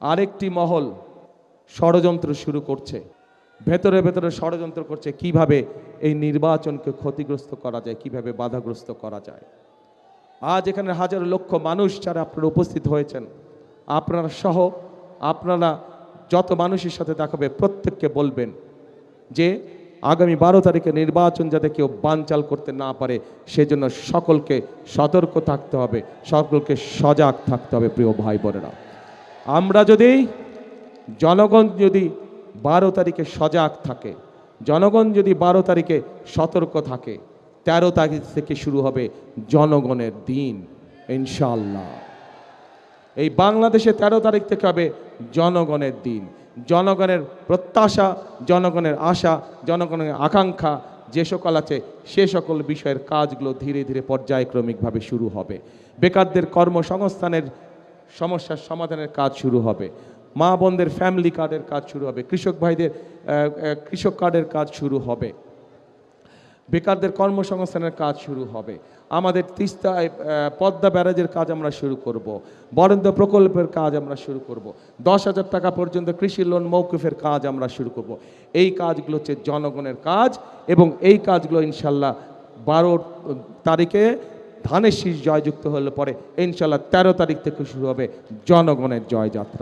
আরেকটি মহল ষড়যন্ত্র শুরু করছে, ভেতরে ভেতরে ষড়যন্ত্র করছে কিভাবে এই নির্বাচনকে ক্ষতিগ্রস্ত করা যায়, কিভাবে বাধাগ্রস্ত করা যায়। আজ এখানে হাজার লক্ষ মানুষ যারা আপনারা উপস্থিত হয়েছেন, আপনারা সহ আপনারা যত মানুষের সাথে দেখাবে প্রত্যেককে বলবেন যে আগামী 12 তারিখে নির্বাচন যাতে কেউ বানচাল করতে না পারে সেজন্য সকলকে সতর্ক থাকতে হবে, সকলকে সজাগ থাকতে হবে। প্রিয় ভাই বোনেরা, আমরা যদি জনগণ যদি 12 তারিখে সজাগ থাকে, জনগণ যদি 12 তারিখে সতর্ক থাকে, 13 তারিখ থেকে শুরু হবে জনগণের দিন ইনশাআল্লাহ। এই বাংলাদেশে 13 তারিখ থেকে হবে জনগণের দিন। জনগণের প্রত্যাশা, জনগণের আশা, জনগণের আকাঙ্ক্ষা যে সকল আছে সে সকল বিষয়ের কাজগুলো ধীরে ধীরে পর্যায়ক্রমিকভাবে শুরু হবে। বেকারদের কর্মসংস্থানের সমস্যার সমাধানের কাজ শুরু হবে, মা বোনদের ফ্যামিলি কার্ডের কাজ শুরু হবে, কৃষক ভাইদের কৃষক কার্ডের কাজ শুরু হবে, বেকারদের কর্মসংস্থানের কাজ শুরু হবে, আমাদের তিস্তা পদ্মা ব্যারাজের কাজ আমরা শুরু করব, বরেন্দ্র প্রকল্পের কাজ আমরা শুরু করব, 10,000 টাকা পর্যন্ত কৃষি লোন মৌকুফের কাজ আমরা শুরু করব। এই কাজগুলো হচ্ছে জনগণের কাজ এবং এই কাজগুলো ইনশাল্লাহ 12 তারিখে ধানের শীষ জয়যুক্ত হলে পরে ইনশাল্লাহ 13 তারিখ থেকে শুরু হবে জনগণের জয়যাত্রা।